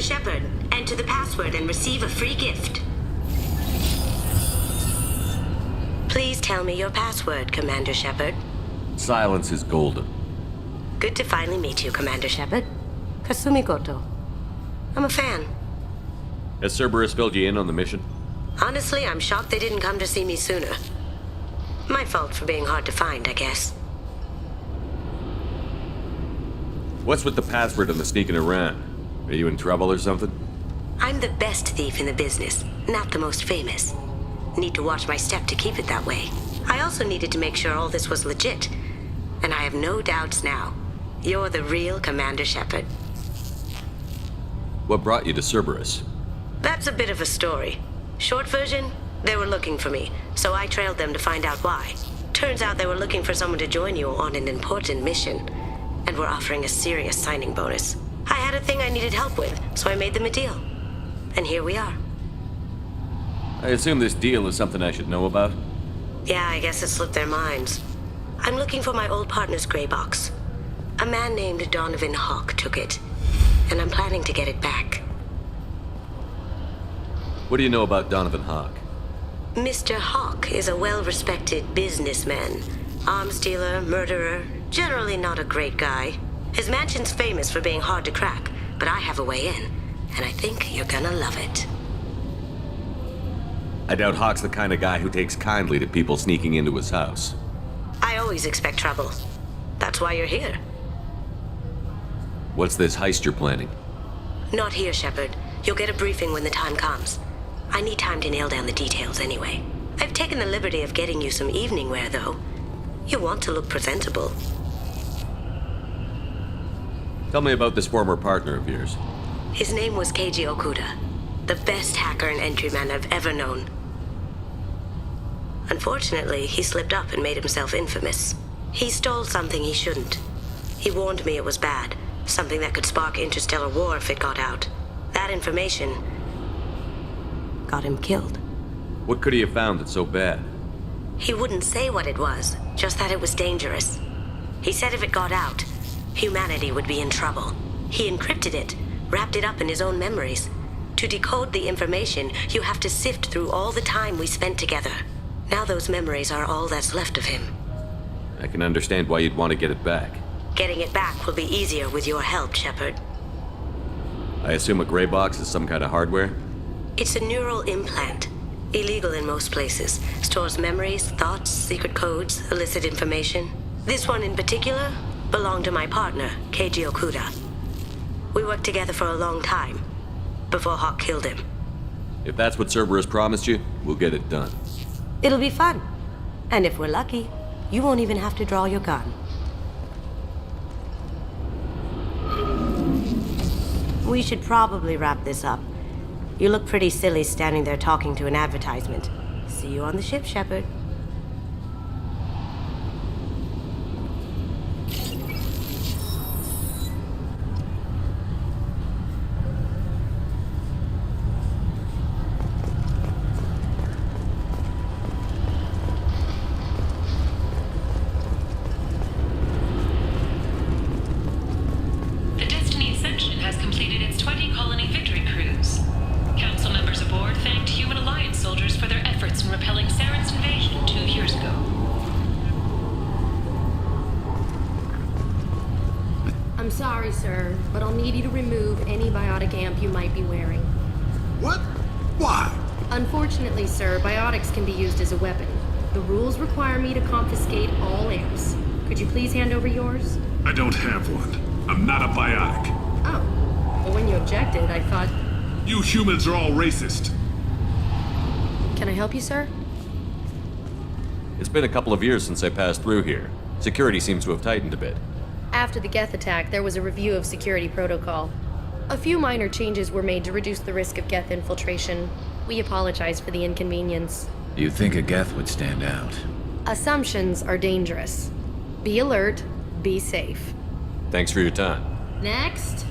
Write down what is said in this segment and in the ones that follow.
Shepard. Enter the password and receive a free gift. Please tell me your password, Commander Shepard. Silence is golden. Good to finally meet you, Commander Shepard. Kasumi Goto. I'm a fan. Has Cerberus filled you in on the mission? Honestly, I'm shocked they didn't come to see me sooner. My fault for being hard to find, I guess. What's with the password and the sneaking around? Are you in trouble or something? I'm the best thief in the business, not the most famous. Need to watch my step to keep it that way. I also needed to make sure all this was legit. And I have no doubts now. You're the real Commander Shepard. What brought you to Cerberus? That's a bit of a story. Short version, they were looking for me, so I trailed them to find out why. Turns out they were looking for someone to join you on an important mission, and were offering a serious signing bonus. I had a thing I needed help with, so I made them a deal. And here we are. I assume this deal is something I should know about? Yeah, I guess it slipped their minds. I'm looking for my old partner's gray box. A man named Donovan Hawk took it, and I'm planning to get it back. What do you know about Donovan Hawk? Mr. Hawk is a well-respected businessman. Arms dealer, murderer, generally not a great guy. His mansion's famous for being hard to crack, but I have a way in, and I think you're gonna love it. I doubt Hawk's the kind of guy who takes kindly to people sneaking into his house. I always expect trouble. That's why you're here. What's this heist you're planning? Not here, Shepard. You'll get a briefing when the time comes. I need time to nail down the details anyway. I've taken the liberty of getting you some evening wear, though. You want to look presentable. Tell me about this former partner of yours. His name was Keiji Okuda, the best hacker and entryman I've ever known. Unfortunately, he slipped up and made himself infamous. He stole something he shouldn't. He warned me it was bad, something that could spark interstellar war if it got out. That information got him killed. What could he have found that's so bad? He wouldn't say what it was, just that it was dangerous. He said if it got out, humanity would be in trouble. He encrypted it, wrapped it up in his own memories. To decode the information, you have to sift through all the time we spent together. Now those memories are all that's left of him. I can understand why you'd want to get it back. Getting it back will be easier with your help, Shepard. I assume a gray box is some kind of hardware? It's a neural implant. Illegal in most places. Stores memories, thoughts, secret codes, illicit information. This one in particular belonged to my partner, Keiji Okuda. We worked together for a long time, before Hawk killed him. If that's what Cerberus promised you, we'll get it done. It'll be fun. And if we're lucky, you won't even have to draw your gun. We should probably wrap this up. You look pretty silly standing there talking to an advertisement. See you on the ship, Shepard. The Destiny Ascension has completed its 20-colony victory cruise. Council members aboard thanked Human Alliance soldiers for their efforts in repelling Saren's invasion 2 years ago. I'm sorry, sir, but I'll need you to remove any biotic amp you might be wearing. What? Why? Unfortunately, sir, biotics can be used as a weapon. The rules require me to confiscate all amps. Could you please hand over yours? I don't have one. I'm not a biotic. Oh. Well, when you objected, I thought... You humans are all racist. Can I help you, sir? It's been a couple of years since I passed through here. Security seems to have tightened a bit. After the Geth attack, there was a review of security protocol. A few minor changes were made to reduce the risk of Geth infiltration. We apologize for the inconvenience. You'd think a Geth would stand out. Assumptions are dangerous. Be alert, be safe. Thanks for your time. Next.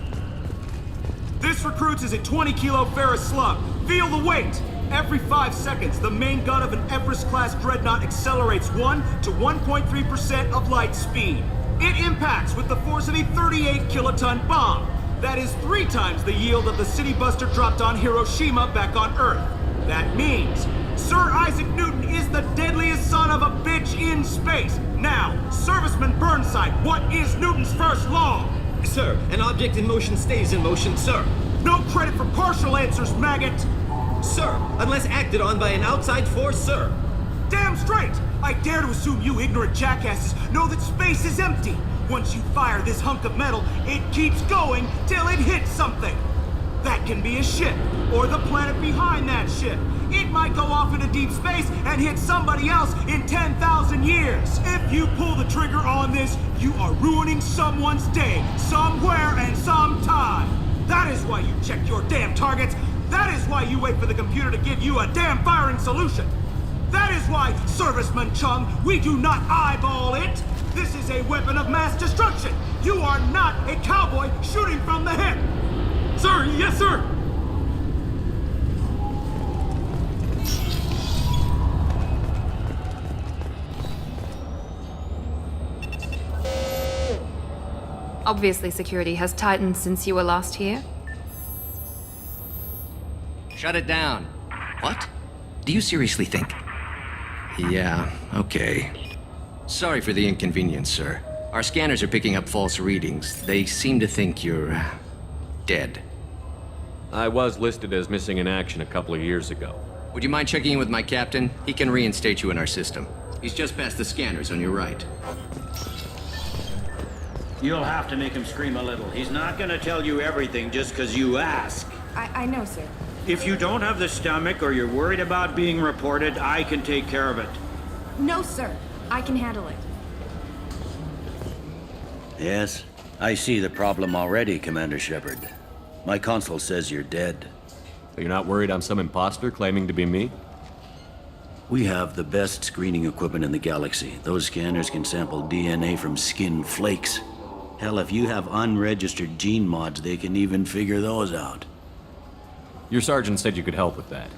This recruits is a 20-kilo ferrous slug. Feel the weight! Every 5 seconds, the main gun of an Everest-class dreadnought accelerates 1 to 1.3% of light speed. It impacts with the force of a 38-kiloton bomb. That is 3 times the yield of the city buster dropped on Hiroshima back on Earth. That means Sir Isaac Newton is the deadliest son of a bitch in space. Now, Serviceman Burnside, what is Newton's first law? Sir, an object in motion stays in motion, sir. No credit for partial answers, maggot! Sir, unless acted on by an outside force, sir. Damn straight! I dare to assume you ignorant jackasses know that space is empty. Once you fire this hunk of metal, it keeps going till it hits something. That can be a ship, or the planet behind that ship. It might go off into deep space and hit somebody else in 10,000 years. If you pull the trigger on this, you are ruining someone's day, somewhere and sometime. That is why you check your damn targets. That is why you wait for the computer to give you a damn firing solution. That is why, Serviceman Chung, we do not eyeball it. This is a weapon of mass destruction. You are not a cowboy shooting from the hip. Sir, yes, sir. Obviously, security has tightened since you were last here. Shut it down. What? Do you seriously think? Yeah, okay. Sorry for the inconvenience, sir. Our scanners are picking up false readings. They seem to think you're dead. I was listed as missing in action a couple of years ago. Would you mind checking in with my captain? He can reinstate you in our system. He's just past the scanners on your right. You'll have to make him scream a little. He's not gonna tell you everything just because you ask. I know, sir. If you don't have the stomach or you're worried about being reported, I can take care of it. No, sir. I can handle it. Yes, I see the problem already, Commander Shepard. My console says you're dead. You're not worried I'm some imposter claiming to be me? We have the best screening equipment in the galaxy. Those scanners can sample DNA from skin flakes. Hell, if you have unregistered gene mods, they can even figure those out. Your sergeant said you could help with that.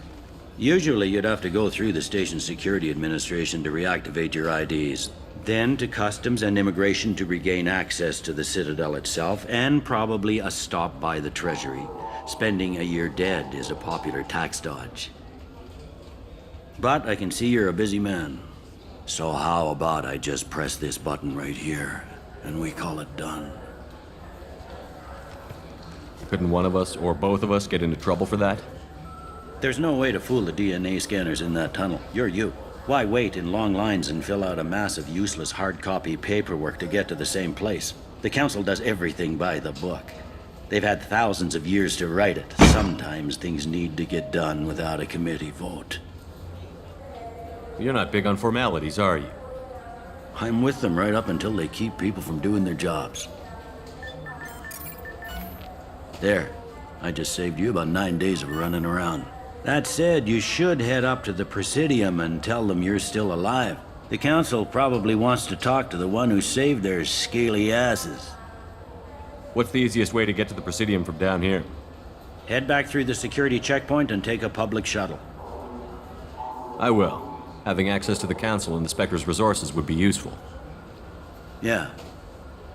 Usually, you'd have to go through the station security administration to reactivate your IDs. Then to Customs and Immigration to regain access to the Citadel itself, and probably a stop by the Treasury. Spending a year dead is a popular tax dodge. But I can see you're a busy man. So how about I just press this button right here, and we call it done? Couldn't one of us, or both of us, get into trouble for that? There's no way to fool the DNA scanners in that tunnel. You're you. Why wait in long lines and fill out a massive useless hard copy paperwork to get to the same place? The Council does everything by the book. They've had thousands of years to write it. Sometimes things need to get done without a committee vote. You're not big on formalities, are you? I'm with them right up until they keep people from doing their jobs. There. I just saved you about 9 days of running around. That said, you should head up to the Presidium and tell them you're still alive. The Council probably wants to talk to the one who saved their scaly asses. What's the easiest way to get to the Presidium from down here? Head back through the security checkpoint and take a public shuttle. I will. Having access to the Council and the Spectre's resources would be useful. Yeah.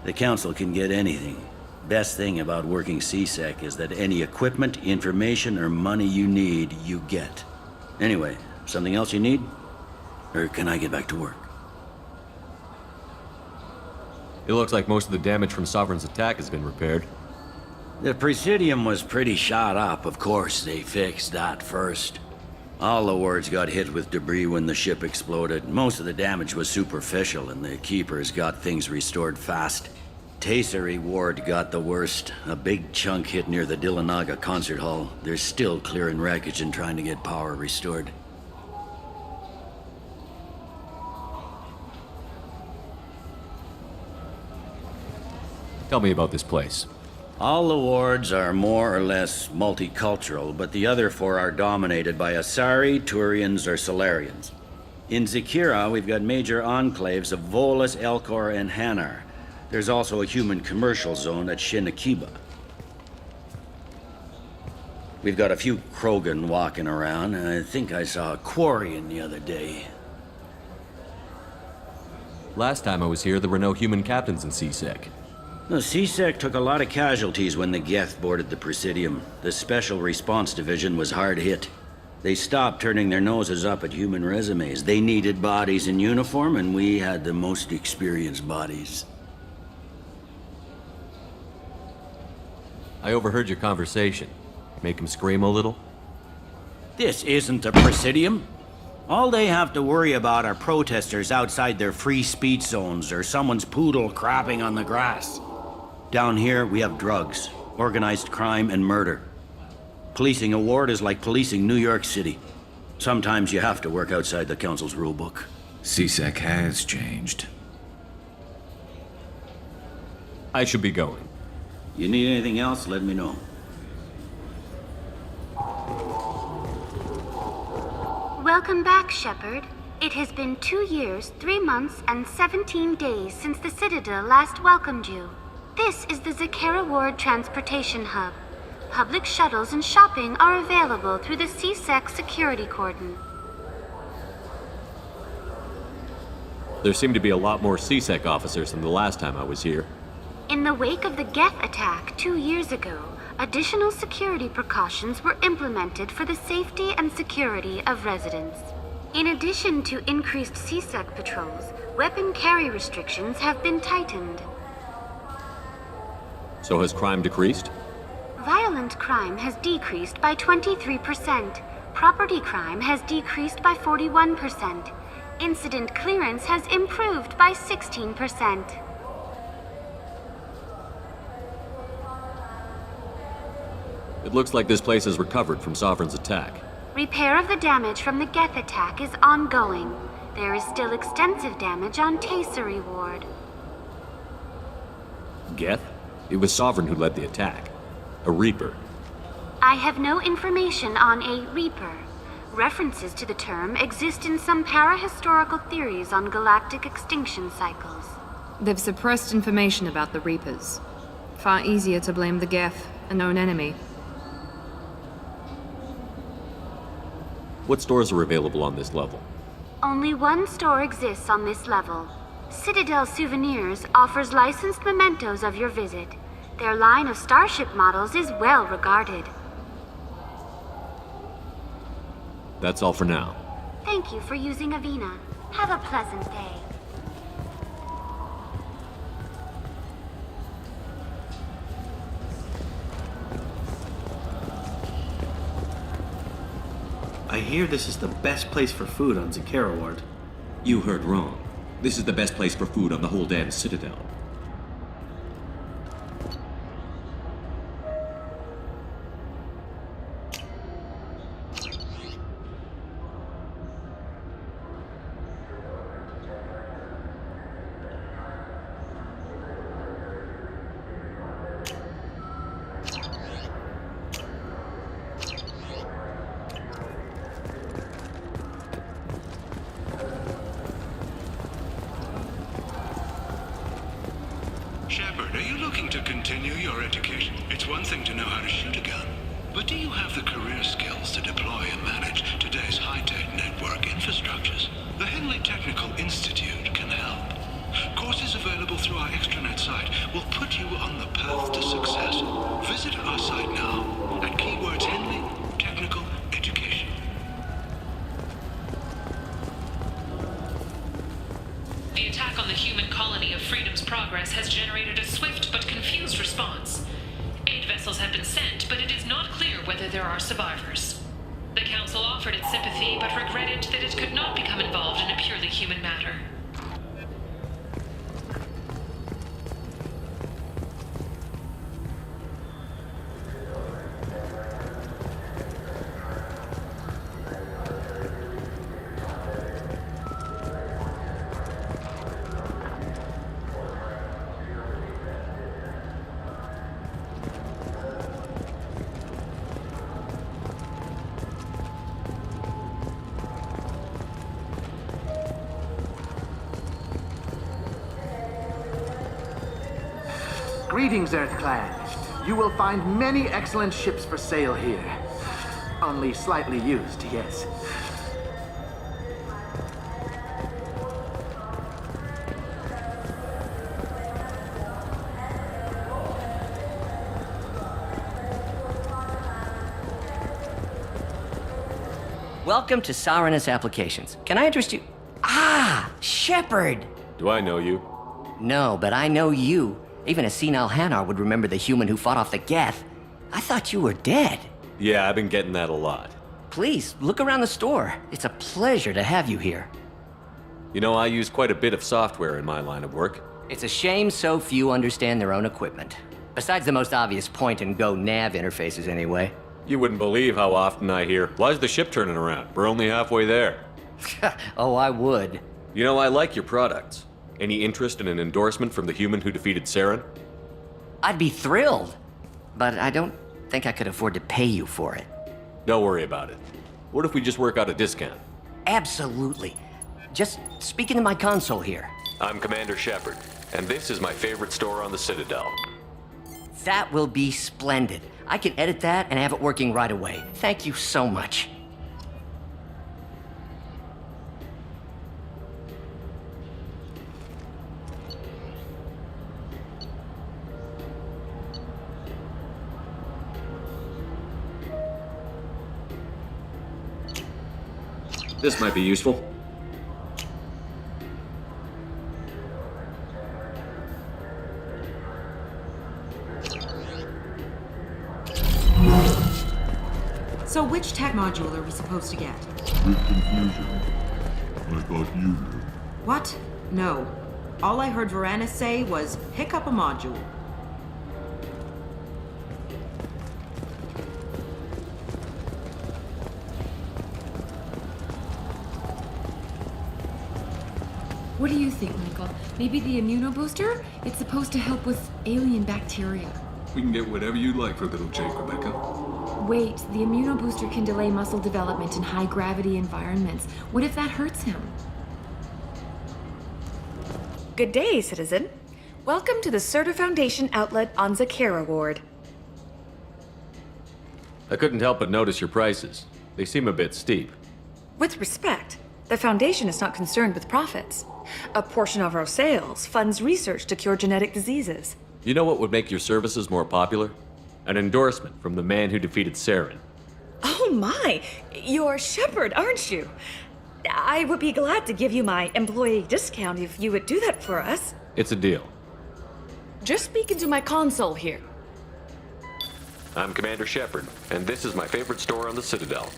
The Council can get anything. Best thing about working CSEC is that any equipment, information, or money you need, you get. Anyway, something else you need? Or can I get back to work? It looks like most of the damage from Sovereign's attack has been repaired. The Presidium was pretty shot up. Of course, they fixed that first. All the wards got hit with debris when the ship exploded. Most of the damage was superficial, and the Keepers got things restored fast. Tasery Ward got the worst. A big chunk hit near the Dillanaga concert hall. They're still clearing wreckage and trying to get power restored. Tell me about this place. All the wards are more or less multicultural, but the other 4 are dominated by Asari, Turians, or Solarians. In Zakira, we've got major enclaves of Volus, Elcor, and Hanar. There's also a human commercial zone at Shinakiba. We've got a few Krogan walking around, and I think I saw a Quarian the other day. Last time I was here, there were no human captains in CSEC. The CSEC took a lot of casualties when the Geth boarded the Presidium. The Special Response Division was hard hit. They stopped turning their noses up at human resumes. They needed bodies in uniform, and we had the most experienced bodies. I overheard your conversation. Make him scream a little? This isn't the Presidium. All they have to worry about are protesters outside their free speech zones or someone's poodle crapping on the grass. Down here, we have drugs, organized crime, and murder. Policing a ward is like policing New York City. Sometimes you have to work outside the Council's rulebook. CSEC has changed. I should be going. You need anything else, let me know. Welcome back, Shepard. It has been 2 years, 3 months, and 17 days since the Citadel last welcomed you. This is the Zakera Ward Transportation Hub. Public shuttles and shopping are available through the CSEC security cordon. There seem to be a lot more CSEC officers than the last time I was here. In the wake of the Geth attack 2 years ago, additional security precautions were implemented for the safety and security of residents. In addition to increased CSEC patrols, weapon carry restrictions have been tightened. So has crime decreased? Violent crime has decreased by 23%. Property crime has decreased by 41%. Incident clearance has improved by 16%. It looks like this place has recovered from Sovereign's attack. Repair of the damage from the Geth attack is ongoing. There is still extensive damage on Tasery Ward. Geth? It was Sovereign who led the attack. A Reaper. I have no information on a Reaper. References to the term exist in some parahistorical theories on galactic extinction cycles. They've suppressed information about the Reapers. Far easier to blame the Geth, a known enemy. What stores are available on this level? Only one store exists on this level. Citadel Souvenirs offers licensed mementos of your visit. Their line of starship models is well regarded. That's all for now. Thank you for using Avina. Have a pleasant day. I hear this is the best place for food on Zakera Ward. You heard wrong. This is the best place for food on the whole damn Citadel. Shepard, are you looking to continue your education? It's one thing to know how to shoot a gun, but do you have the career skills to deploy and manage today's high-tech network infrastructures? The Henley Technical Institute can help. Courses available through our extranet site will put you on the path to success. Visit our site now at keywords Henley Technical Education. The attack on the human colony of Freedom's Progress has generated a swift but confused response. Aid vessels have been sent, but it is not clear whether there are survivors. The Council offered its sympathy, but regretted that it could not become involved in a purely human matter. Greetings, Earth-clad. You will find many excellent ships for sale here. Only slightly used, yes. Welcome to Sarenus Applications. Can I interest you? Ah, Shepard! Do I know you? No, but I know you. Even a senile Hanar would remember the human who fought off the Geth. I thought you were dead. Yeah, I've been getting that a lot. Please, look around the store. It's a pleasure to have you here. You know, I use quite a bit of software in my line of work. It's a shame so few understand their own equipment. Besides the most obvious point-and-go nav interfaces, anyway. You wouldn't believe how often I hear, "Why's the ship turning around? We're only halfway there." Oh, I would. You know, I like your products. Any interest in an endorsement from the human who defeated Saren? I'd be thrilled. But I don't think I could afford to pay you for it. Don't worry about it. What if we just work out a discount? Absolutely. Just speak into my console here. I'm Commander Shepard, and this is my favorite store on the Citadel. That will be splendid. I can edit that and have it working right away. Thank you so much. This might be useful. So which tech module are we supposed to get? With confusion. I thought you knew. What? No. All I heard Varanus say was, pick up a module. What do you think, Michael? Maybe the immunobooster? It's supposed to help with alien bacteria. We can get whatever you like for little Jake, Rebecca. Wait, the immunobooster can delay muscle development in high-gravity environments. What if that hurts him? Good day, citizen. Welcome to the Serta Foundation outlet on Zakera Ward. I couldn't help but notice your prices. They seem a bit steep. With respect, the Foundation is not concerned with profits. A portion of our sales funds research to cure genetic diseases. You know what would make your services more popular? An endorsement from the man who defeated Saren. Oh my! You're Shepard, aren't you? I would be glad to give you my employee discount if you would do that for us. It's a deal. Just speak into my console here. I'm Commander Shepard, and this is my favorite store on the Citadel.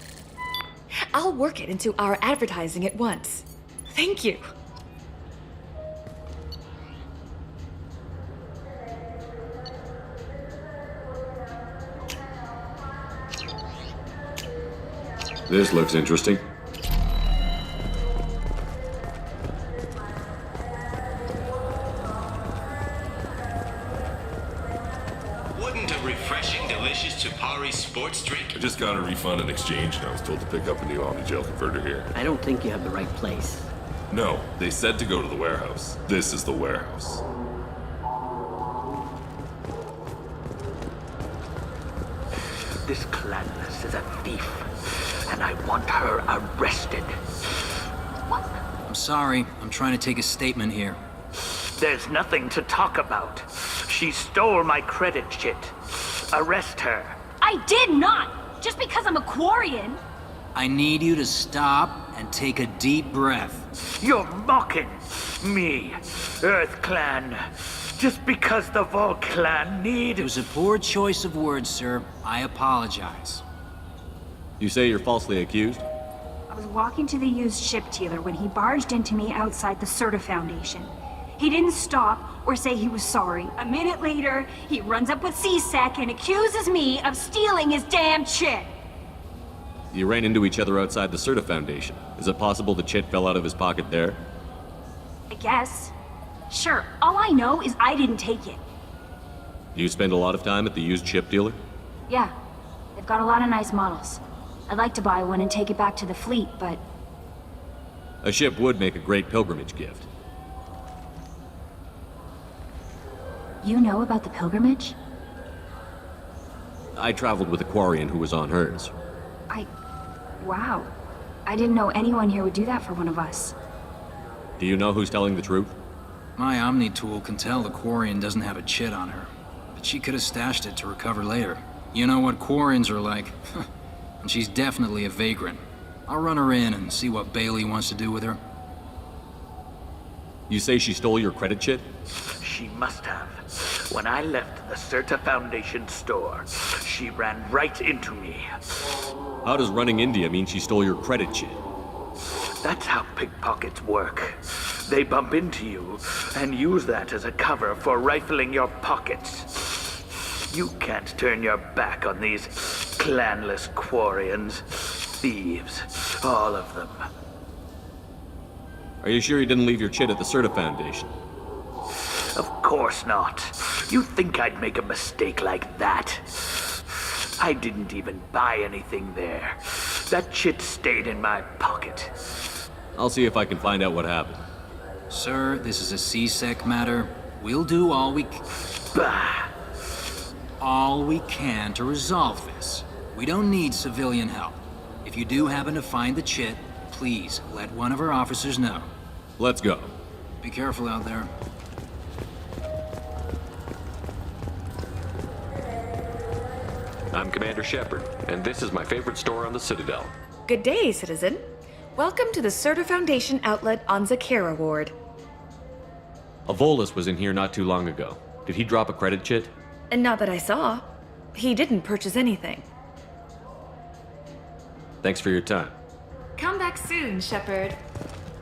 I'll work it into our advertising at once. Thank you. This looks interesting. Wouldn't a refreshing, delicious Chupari sports drink? I just got a refund in exchange, and I was told to pick up a new Omni-Gel converter here. I don't think you have the right place. No, they said to go to the warehouse. This is the warehouse. This Clanless is a thief, and I want her arrested. I'm sorry. I'm trying to take a statement here. There's nothing to talk about. She stole my credit chit. Arrest her. I did not! Just because I'm a Quarian! I need you to stop and take a deep breath. You're mocking me, Earth Clan. Just because the Vol Clan need... It was a poor choice of words, sir. I apologize. You say you're falsely accused? I was walking to the used ship dealer when he barged into me outside the Serta Foundation. He didn't stop or say he was sorry. A minute later, he runs up with C-Sec and accuses me of stealing his damn chit. You ran into each other outside the Serta Foundation. Is it possible the chit fell out of his pocket there? I guess. Sure, all I know is I didn't take it. Do you spend a lot of time at the used ship dealer? Yeah, they've got a lot of nice models. I'd like to buy one and take it back to the fleet, but... A ship would make a great pilgrimage gift. You know about the pilgrimage? I traveled with a Quarian who was on hers. Wow. I didn't know anyone here would do that for one of us. Do you know who's telling the truth? My Omni tool can tell the Quarian doesn't have a chit on her, but she could have stashed it to recover later. You know what Quarians are like. And she's definitely a vagrant. I'll run her in and see what Bailey wants to do with her. You say she stole your credit chit? She must have. When I left the Certa Foundation store, she ran right into me. How does running into you mean she stole your credit chit? That's how pickpockets work. They bump into you and use that as a cover for rifling your pockets. You can't turn your back on these clanless Quarians. Thieves, all of them. Are you sure you didn't leave your chit at the Certa Foundation? Of course not. You think I'd make a mistake like that? I didn't even buy anything there. That chit stayed in my pocket. I'll see if I can find out what happened. Sir, this is a C-Sec matter. We'll do all we can to resolve this. We don't need civilian help. If you do happen to find the chit, please let one of our officers know. Let's go. Be careful out there. I'm Commander Shepard, and this is my favorite store on the Citadel. Good day, citizen. Welcome to the Certa Foundation outlet on Zakera Ward. A Volus was in here not too long ago. Did he drop a credit chit? And not that I saw. He didn't purchase anything. Thanks for your time. Come back soon, Shepard.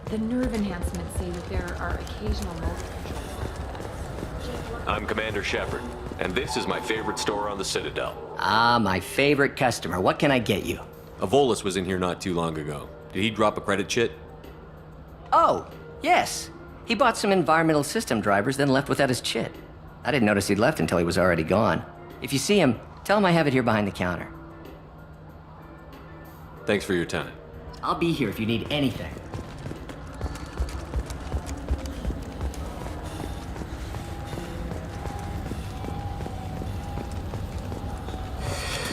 The nerve enhancements say that there are occasional motor controls. I'm Commander Shepard, and this is my favorite store on the Citadel. Ah, my favorite customer. What can I get you? A Volus was in here not too long ago. Did he drop a credit chit? Oh, yes. He bought some environmental system drivers, then left without his chit. I didn't notice he'd left until he was already gone. If you see him, tell him I have it here behind the counter. Thanks for your time. I'll be here if you need anything.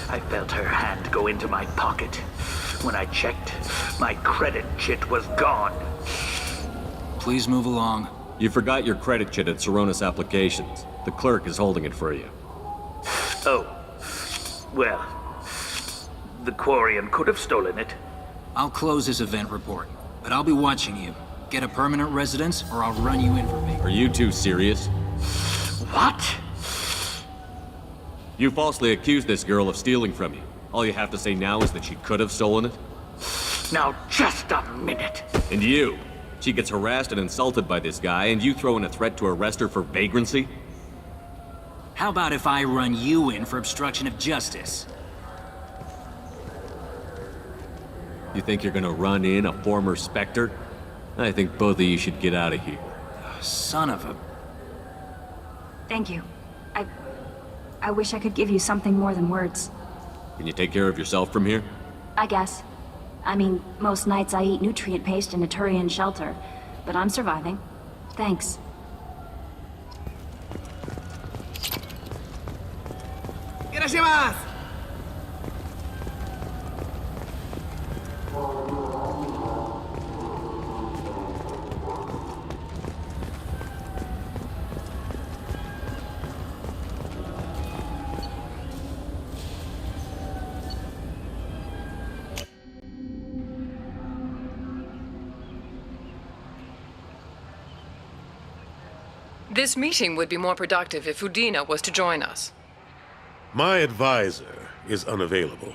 I felt her hand go into my pocket. When I checked, my credit chit was gone. Please move along. You forgot your credit chit at Saronis Applications. The clerk is holding it for you. Oh. Well, the Quarian could have stolen it. I'll close this event report, but I'll be watching you. Get a permanent residence, or I'll run you in for me. Are you two serious? What? You falsely accused this girl of stealing from you. All you have to say now is that she could have stolen it? Now, just a minute. And you? She gets harassed and insulted by this guy, and you throw in a threat to arrest her for vagrancy? How about if I run you in for obstruction of justice? You think you're gonna run in a former Spectre? I think both of you should get out of here. Son of a... Thank you. I wish I could give you something more than words. Can you take care of yourself from here? I guess. I mean, most nights I eat nutrient paste in a Turian shelter, but I'm surviving. Thanks. Irashimasu! This meeting would be more productive if Udina was to join us. My advisor is unavailable.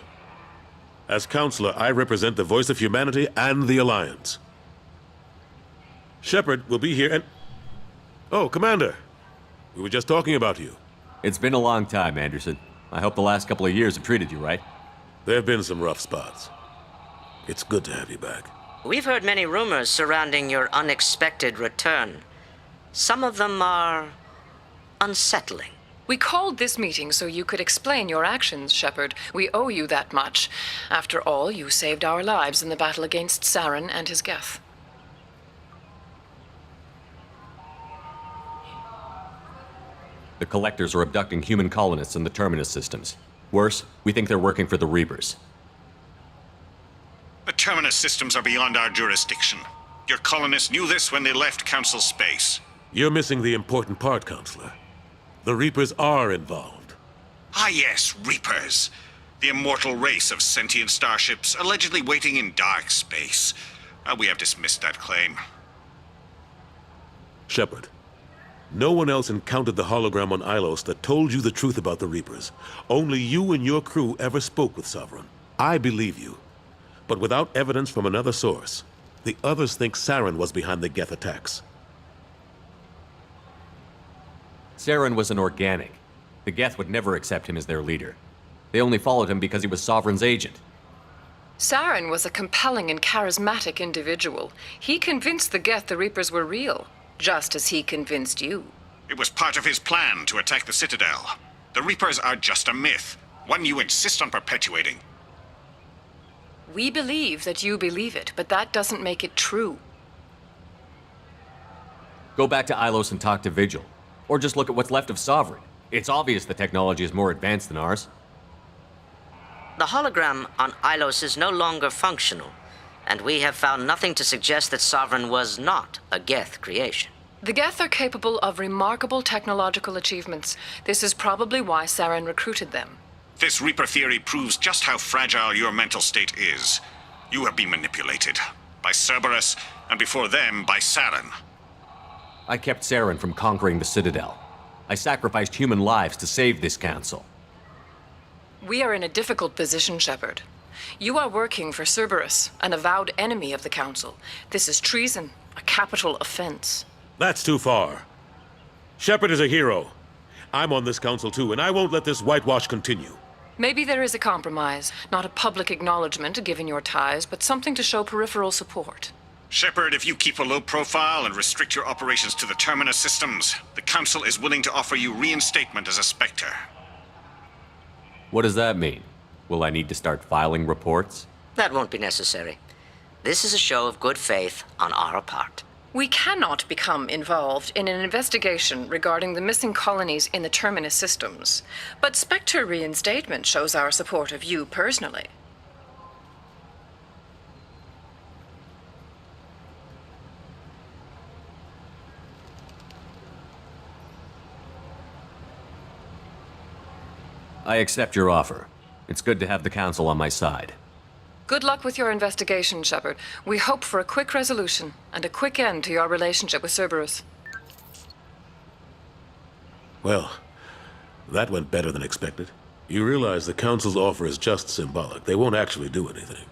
As counselor, I represent the voice of humanity and the Alliance. Shepard will be here and... Oh, Commander. We were just talking about you. It's been a long time, Anderson. I hope the last couple of years have treated you right. There have been some rough spots. It's good to have you back. We've heard many rumors surrounding your unexpected return. Some of them are unsettling. We called this meeting so you could explain your actions, Shepard. We owe you that much. After all, you saved our lives in the battle against Saren and his Geth. The Collectors are abducting human colonists in the Terminus systems. Worse, we think they're working for the Reapers. The Terminus systems are beyond our jurisdiction. Your colonists knew this when they left Council space. You're missing the important part, Counselor. The Reapers are involved. Ah yes, Reapers. The immortal race of sentient starships allegedly waiting in dark space. We have dismissed that claim. Shepard, no one else encountered the hologram on Ilos that told you the truth about the Reapers. Only you and your crew ever spoke with Sovereign. I believe you. But without evidence from another source, the others think Saren was behind the Geth attacks. Saren was an organic. The Geth would never accept him as their leader. They only followed him because he was Sovereign's agent. Saren was a compelling and charismatic individual. He convinced the Geth the Reapers were real, just as he convinced you. It was part of his plan to attack the Citadel. The Reapers are just a myth, one you insist on perpetuating. We believe that you believe it, but that doesn't make it true. Go back to Ilos and talk to Vigil. Or just look at what's left of Sovereign. It's obvious the technology is more advanced than ours. The hologram on Ilos is no longer functional, and we have found nothing to suggest that Sovereign was not a Geth creation. The Geth are capable of remarkable technological achievements. This is probably why Saren recruited them. This Reaper theory proves just how fragile your mental state is. You have been manipulated. By Cerberus, and before them, by Saren. I kept Saren from conquering the Citadel. I sacrificed human lives to save this council. We are in a difficult position, Shepard. You are working for Cerberus, an avowed enemy of the Council. This is treason, a capital offense. That's too far. Shepard is a hero. I'm on this council too, and I won't let this whitewash continue. Maybe there is a compromise, not a public acknowledgement given your ties, but something to show peripheral support. Shepard, if you keep a low profile and restrict your operations to the Terminus systems, the Council is willing to offer you reinstatement as a Spectre. What does that mean? Will I need to start filing reports? That won't be necessary. This is a show of good faith on our part. We cannot become involved in an investigation regarding the missing colonies in the Terminus systems, but Spectre reinstatement shows our support of you personally. I accept your offer. It's good to have the Council on my side. Good luck with your investigation, Shepard. We hope for a quick resolution and a quick end to your relationship with Cerberus. Well, that went better than expected. You realize the Council's offer is just symbolic. They won't actually do anything.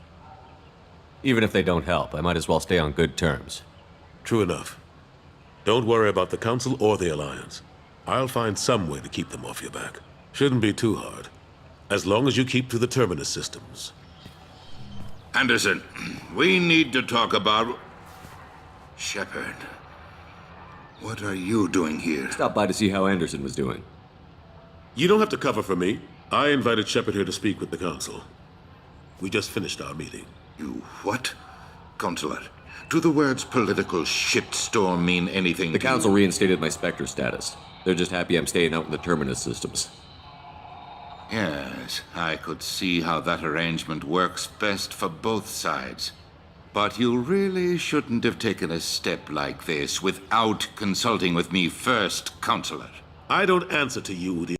Even if they don't help, I might as well stay on good terms. True enough. Don't worry about the Council or the Alliance. I'll find some way to keep them off your back. Shouldn't be too hard. As long as you keep to the Terminus systems. Anderson, we need to talk about... Shepard. What are you doing here? Stopped by to see how Anderson was doing. You don't have to cover for me. I invited Shepard here to speak with the Council. We just finished our meeting. You what? Consular, do the words political shitstorm mean anything The Council reinstated my Spectre status. They're just happy I'm staying out in the Terminus systems. Yes, I could see how that arrangement works best for both sides. But you really shouldn't have taken a step like this without consulting with me first, Consular. I don't answer to you, the